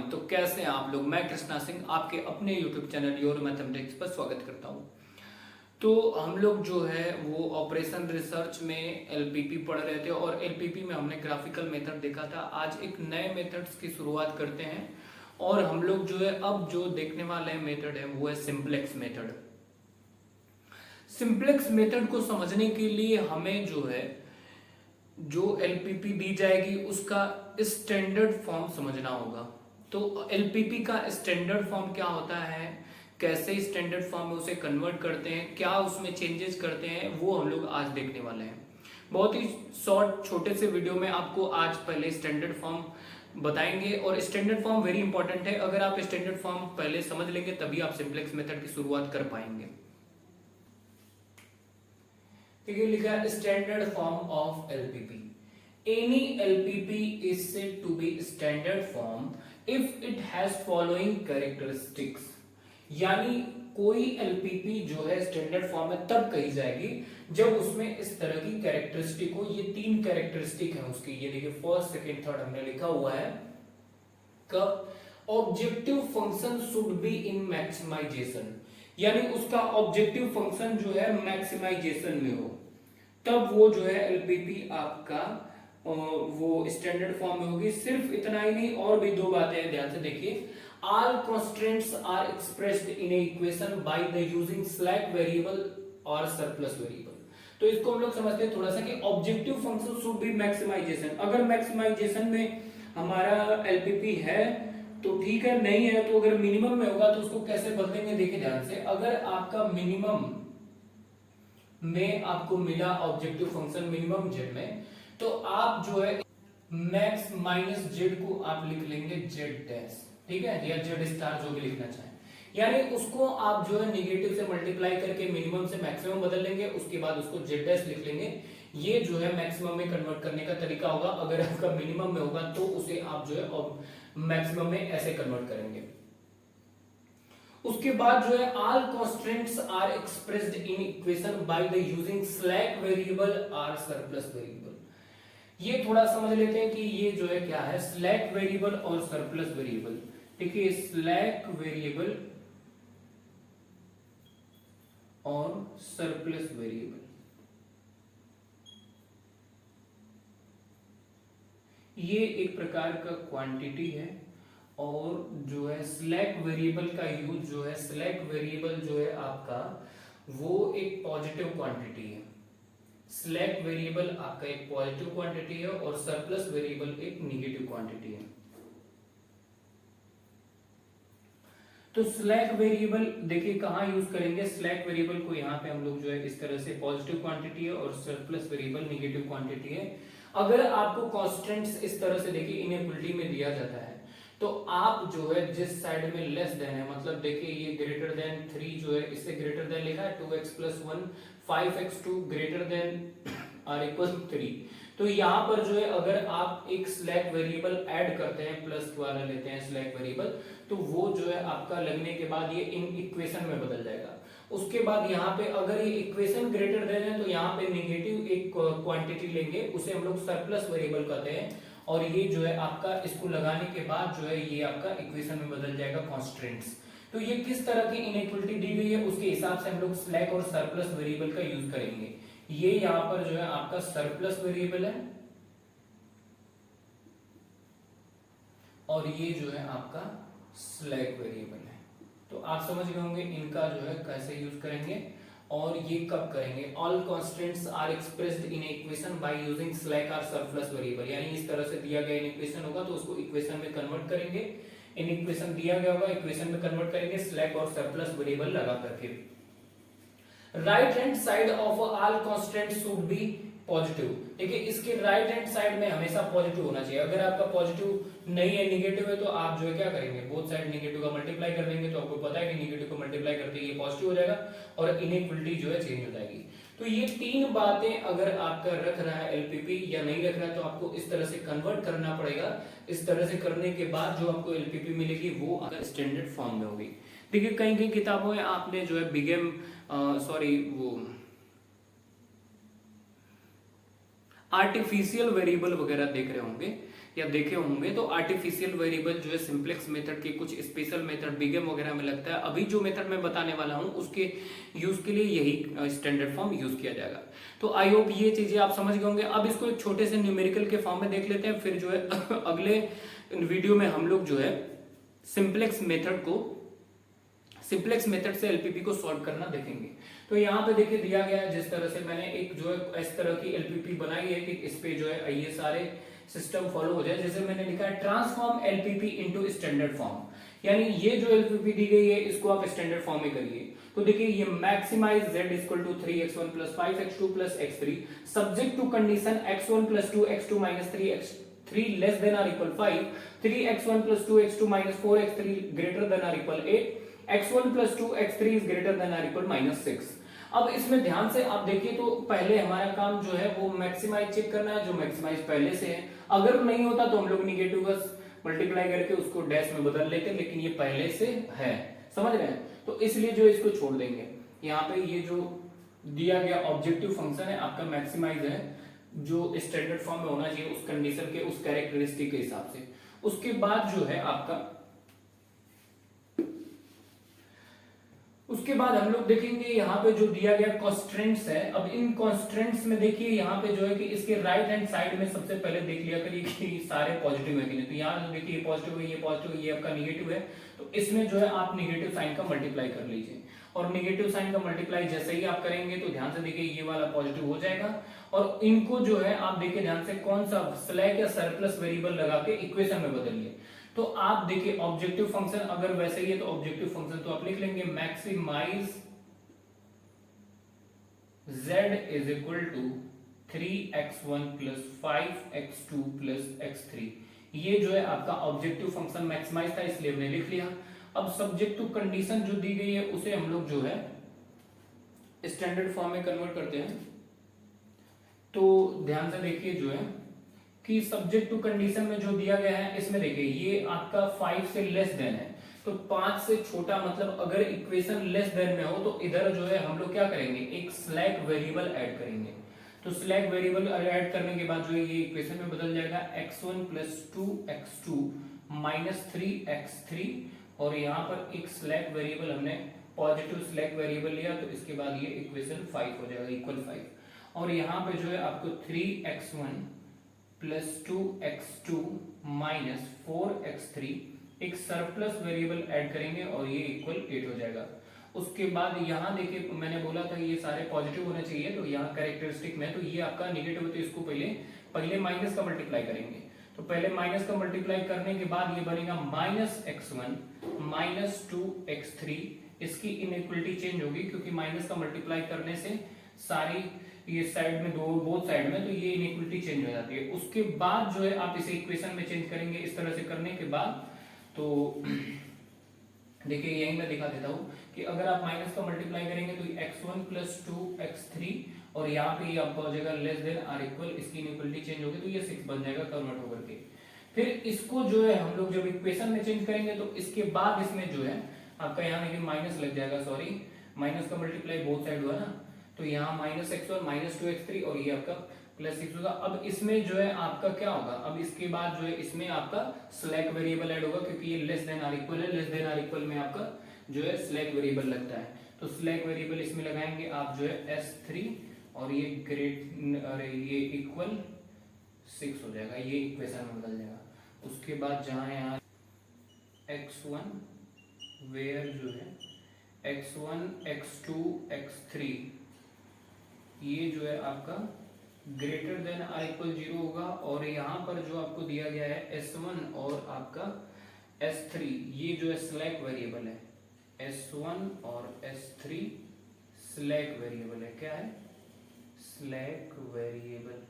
Morning. तो कैसे हैं आप लोग? मैं कृष्णा सिंह आपके अपने यूट्यूब चैनल योर मैथमेटिक्स पर स्वागत करता हूं। तो हम लोग जो है वो ऑपरेशन रिसर्च में एलपीपी पढ़ रहे थे और एलपीपी में हमने ग्राफिकल मेथड देखा था। आज एक नए मेथड्स की शुरुआत करते हैं और हम लोग जो है अब जो देखने वाले मेथड है वो है सिंपलेक्स मेथड। सिंपलेक्स मेथड को समझने के लिए हमें जो है जो एलपीपी दी जाएगी उसका स्टैंडर्ड फॉर्म समझना होगा। तो एलपीपी का स्टैंडर्ड फॉर्म क्या होता है, कैसे स्टैंडर्ड फॉर्म में उसे कन्वर्ट करते हैं, क्या उसमें चेंजेस करते हैं, वो हम लोग आज देखने वाले हैं। बहुत ही शॉर्ट छोटे से वीडियो में आपको आज पहले स्टैंडर्ड फॉर्म बताएंगे और स्टैंडर्ड फॉर्म वेरी इंपॉर्टेंट है। अगर आप स्टैंडर्ड फॉर्म पहले समझ लेंगे तभी आप सिंपलेक्स मेथड की शुरुआत कर पाएंगे। ठीक है, लिखा है standard form of LPP. Any LPP is said to be standard form if it has following characteristics. यानी कोई एलपीपी जो है स्टैंडर्ड फॉर्म में तब कही जाएगी जब उसमें इस तरह की कैरेक्टरिस्टिक हो। ये 3 कैरेक्टरिस्टिक है उसकी, ये देखिए फर्स्ट सेकंड थर्ड हमने लिखा हुआ है। कब objective function should be in maximization, यानी उसका ऑब्जेक्टिव फंक्शन जो है मैक्सिमाइजेशन में हो, तब वो जो है एलपीपी आपका वो स्टैंडर्ड फॉर्म में होगी। सिर्फ इतना ही नहीं, और भी 2 बातें हैं, ध्यान से देखिए। All constants are expressed in a equation by the using slack variable और सरप्लस वेरिएबल। तो इसको हम लोग समझते हैं थोड़ा सा कि objective function should be maximization. अगर मैक्सिमाइजेशन में हमारा एलपीपी है तो ठीक है, नहीं है तो अगर मिनिमम में होगा तो उसको कैसे बदलेंगे, देखिए ध्यान से। अगर आपका मिनिमम में आपको मिला ऑब्जेक्टिव फंक्शन मिनिमम जेड में, तो आप जो है मैक्स माइनस जेड को आप लिख लेंगे जेड डैश, ठीक है, या जेड स्टार जो भी लिखना चाहें। यानी उसको आप जो है निगेटिव से मल्टीप्लाई करके मिनिमम से मैक्सिमम बदल लेंगे, उसके बाद उसको जेड डैश लिख लेंगे। ये जो है मैक्सिमम में कन्वर्ट करने का तरीका होगा। अगर आपका मिनिमम में होगा तो उसे आप जो है मैक्सिमम में ऐसे कन्वर्ट करेंगे। उसके बाद जो है all constants are expressed in equation by the using slack variable और सरप्लस वेरिएबल। ये थोड़ा समझ लेते हैं कि ये जो है क्या है, स्लैक वेरिएबल और सरप्लस वेरिएबल। देखिए स्लैक वेरिएबल और सरप्लस वेरिएबल, ये एक प्रकार का क्वांटिटी है। और जो है स्लैक वेरिएबल का यूज जो है, स्लैक वेरिएबल जो है आपका वो एक पॉजिटिव क्वांटिटी है। स्लैक वेरिएबल आपका एक पॉजिटिव क्वांटिटी है और सरप्लस वेरिएबल एक नेगेटिव क्वांटिटी है। तो स्लैक वेरिएबल देखिए कहां यूज करेंगे, स्लैक वेरिएबल को यहाँ पे हम लोग जो है इस तरह से, पॉजिटिव क्वांटिटी है और सरप्लस वेरिएबल नेगेटिव क्वांटिटी है। अगर आपको कांस्टेंट्स इस तरह से देखिए इनइक्वलिटी में दिया जाता है तो आप जो है जिस साइड में लेस देन है, मतलब देखिए ये ग्रेटर देन 3 जो है इससे ग्रेटर देन लिखा है 2x + 1, 5x2 ग्रेटर देन और इक्वल 3। तो यहाँ पर जो है अगर आप एक स्लैक वेरिएबल ऐड करते हैं, प्लस वाला लेते हैं स्लैक वेरिएबल, तो वो जो है आपका लगने के बाद ये इन इक्वेशन में बदल जाएगा। उसके बाद यहाँ पे अगर ये इक्वेशन ग्रेटर देन है तो यहाँ पे नेगेटिव एक क्वांटिटी लेंगे, उसे हम लोग सरप्लस वेरिएबल कहते हैं। और ये जो है आपका इसको लगाने के बाद जो है ये आपका इक्वेशन में बदल जाएगा कांस्टेंट्स। तो ये किस तरह की इनइक्वलिटी दी गई है उसके हिसाब से हम लोग स्लैक और सरप्लस वेरिएबल का यूज करेंगे। ये यहां पर जो है आपका सरप्लस वेरिएबल है और ये जो है आपका स्लैक वेरिएबल है। तो आप समझ गए होंगे इनका जो है कैसे यूज करेंगे और ये कब करेंगे। All constants are expressed in equation by using slack और सरप्लस वेरिएबल, यानी इस तरह से दिया गया इक्वेशन होगा तो उसको इक्वेशन में कन्वर्ट करेंगे। इन इक्वेशन दिया गया होगा, इक्वेशन में कन्वर्ट करेंगे स्लैक और सरप्लस वेरिएबल लगा करके। Right hand side of all constant should be positive. देखिए इसके राइट हैंड साइड में हमेशा पॉजिटिव होना चाहिए। अगर आपका पॉजिटिव नहीं है, नेगेटिव है, तो आप जो है क्या करेंगे, बोथ साइड नेगेटिव का मल्टीप्लाई कर देंगे। तो आपको पता है कि नेगेटिव को मल्टीप्लाई करते ही ये पॉजिटिव हो जाएगा और इनइक्वलिटी जो है चेंज हो जाएगी। तो ये 3 बातें अगर आपका रख रहा है एलपीपी या नहीं रख रहा है तो आपको इस तरह से कन्वर्ट करना पड़ेगा। इस तरह से करने के बाद जो आपको एलपीपी मिलेगी वो अगर स्टैंडर्ड फॉर्म में होगी। देखिए कई कई किताबों में आपने जो है बिगेम वो आर्टिफिशियल वेरिएबल वगैरह देख रहे होंगे, या देखे होंगे तो आर्टिफिशियल वेरिएबल जो है सिंप्लेक्स मेथड के कुछ स्पेशल मेथड बिगेम वगैरह में लगता है। अभी जो मेथड मैं बताने वाला हूं उसके यूज के लिए यही स्टैंडर्ड फॉर्म यूज किया जाएगा। तो आई होप ये चीजें आप समझ गए होंगे। अब इसको एक छोटे से न्यूमेरिकल के फॉर्म में देख लेते हैं, फिर जो है अगले वीडियो में हम लोग जो है सिंप्लेक्स मेथड से एलपीपी को सॉल्व करना देखेंगे। तो यहाँ पे देखिए दिया गया है, जिस तरह से मैंने एक जो है इस तरह की एलपीपी बनाई है कि इस पे जो है ये सारे सिस्टम फॉलो हो जाए। जैसे मैंने लिखा है transform LPP into standard form, यानी ये जो एलपीपी दी गई है इसको आप स्टैंडर्ड फॉर्म में करिए। तो देखिए ये maximize z equal to 3x1 plus 5x2 plus x3 subject to condition x1 plus 2x2 minus 3x3 less than or equal 5, 3x1 plus 2x2 minus 4x3 greater than or equal 8, x1 plus 2x3 is greater than or equal minus 6। अब इसमें ध्यान से आप देखिए तो पहले हमारा काम जो है वो मैक्सिमाइज चेक करना है, जो मैक्सिमाइज पहले से है। अगर नहीं होता तो हम लोग निगेटिव का मल्टीप्लाई करके उसको डैश में बदल लेते, लेकिन ये पहले से है, समझ रहे हैं। तो इसलिए जो इसको छोड़ देंगे। यहाँ पे ये जो दिया गया ऑब्जेक्टिव फंक्शन है आपका मैक्सिमाइज है, जो स्टैंडर्ड फॉर्म में होना चाहिए उस कंडीशन के उस कैरेक्टरिस्टिक के हिसाब से। उसके बाद जो है आपका उसके बाद हम लोग देखेंगे यहाँ पे जो दिया गया कॉन्स्टेंट्स है। अब इन कॉन्स्टेंट्स में देखिए यहाँ पे जो है कि इसके राइट हैंड साइड में सबसे पहले देख लिया करिए कि सारे पॉजिटिव है कि नहीं। तो यहाँ देखिए ये पॉजिटिव है, ये पॉजिटिव है, ये आपका निगेटिव है। तो इसमें जो है आप निगेटिव साइन का मल्टीप्लाई कर लीजिए, और निगेटिव साइन का मल्टीप्लाई जैसे ही आप करेंगे तो ध्यान से देखिए ये वाला पॉजिटिव हो जाएगा। और इनको जो है आप देखिए ध्यान से कौन सा स्लैक या सरप्लस वेरिएबल लगा के इक्वेशन में बदलिए। तो आप देखिए ऑब्जेक्टिव फंक्शन अगर वैसे ही है तो ऑब्जेक्टिव फंक्शन तो आप लिख लेंगे maximize z is equal to 3x1 plus 5x2 plus x3। ये जो है आपका ऑब्जेक्टिव फंक्शन मैक्सिमाइज था, इसलिए हमने लिख लिया। अब सब्जेक्ट टू कंडीशन जो दी गई है उसे हम लोग जो है स्टैंडर्ड फॉर्म में कन्वर्ट करते हैं। तो ध्यान से देखिए जो है कि सब्जेक्ट टू कंडीशन में जो दिया गया है इसमें देखिए ये आपका 5 से लेस देन है, तो 5 से छोटा मतलब अगर इक्वेशन लेस देन में हो तो इधर जो है हम लोग क्या करेंगे, एक स्लैक वेरिएबल ऐड करेंगे। तो स्लैक वेरिएबल ऐड करने के बाद जो है ये इक्वेशन में बदल जाएगा x1 plus 2x2 minus 3x3, और यहाँ पर एक स्लैक वेरिएबल हमने पॉजिटिव स्लैक वेरिएबल लिया, तो इसके बाद ये इक्वेशन 5 हो जाएगा इक्वल 5। और यहाँ पे जो है आपको 3x1 plus 2x2 minus 4x3 एक सरप्लस वेरिएबल ऐड करेंगे और ये इक्वल 8 हो जाएगा। उसके बाद यहाँ देखिए मैंने बोला था ये सारे पॉजिटिव होने चाहिए, तो यहाँ कैरेक्टरिस्टिक में तो ये आपका निगेटिव है, तो इसको पहले माइनस का मल्टीप्लाई करेंगे। तो पहले माइनस का मल्टीप्लाई करने के बाद ये बनेगा माइनस x1 माइनस 2x3। इसकी इनइक्वलिटी चेंज होगी क्योंकि माइनस का मल्टीप्लाई करने से सारी ये साइड में बोथ साइड में, तो ये इनइक्वलिटी चेंज हो जाती है। उसके बाद जो है आप इसे इक्वेशन में चेंज करेंगे। इस तरह से करने के बाद तो देखिए यही मैं दिखा देता हूँ कि अगर आप माइनस का मल्टीप्लाई करेंगे तो x1 प्लस 2x3 और यहाँ पे ये आपका हो जाएगा लेस देन आर इक्वल, इसकी इनइक्वलिटी चेंज होगी तो ये 6 बन जाएगा कन्वर्ट होकर के। फिर इसको जो है हम लोग जब इक्वेशन में चेंज करेंगे तो इसके बाद इसमें जो है आपका यहाँ देखिए माइनस लग जाएगा, सॉरी माइनस का मल्टीप्लाई बोथ साइड हुआ ना, तो यहाँ माइनस x1 माइनस 2x3 और ये आपका प्लस 6 होगा। अब इसमें जो है आपका क्या होगा, अब इसके बाद जो है इसमें आपका स्लैक वेरिएबल ऐड होगा क्योंकि ये लेस देन आर इक्वल है। लेस देन आर इक्वल में आपका जो है स्लैक वेरिएबल लगता है, तो स्लैक वेरिएबल इसमें लगाएंगे आप जो है s3 और ये ये इक्वल 6 हो जाएगा, ये इक्वेशन में बदल जाएगा। उसके बाद जहां यहाँ x1 वेयर जो है x1 x2 x3 ये जो है आपका ग्रेटर देन आर इक्वल 0 होगा, और यहाँ पर जो आपको दिया गया है s1 और आपका s3 ये जो है स्लैक वेरिएबल है, s1 और s3 स्लैक वेरिएबल है। क्या है, स्लैक वेरिएबल।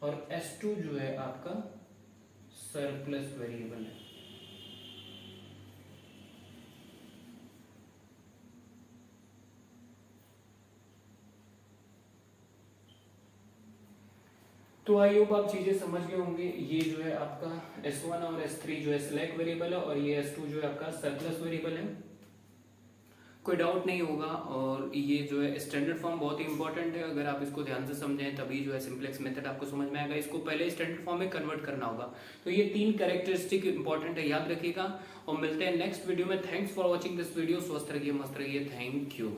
और s2 जो है आपका सरप्लस वेरिएबल है। तो आई होप आप चीजें समझ गए होंगे। ये जो है आपका s1 और s3 जो है स्लैक वेरिएबल है और ये s2 जो है आपका सरप्लस वेरिएबल है। कोई डाउट नहीं होगा। और ये जो है स्टैंडर्ड फॉर्म बहुत ही इंपॉर्टेंट है, अगर आप इसको ध्यान से समझें तभी जो है सिंपलेक्स मेथड आपको समझ में आएगा। इसको पहले स्टैंडर्ड फॉर्म में कन्वर्ट करना होगा। तो ये 3 कैरेक्टरिस्टिक इंपॉर्टेंट है, याद रखिएगा। और मिलते हैं नेक्स्ट वीडियो में। Thanks for watching this video. स्वस्थ रहिए, मस्त रहिए। Thank you.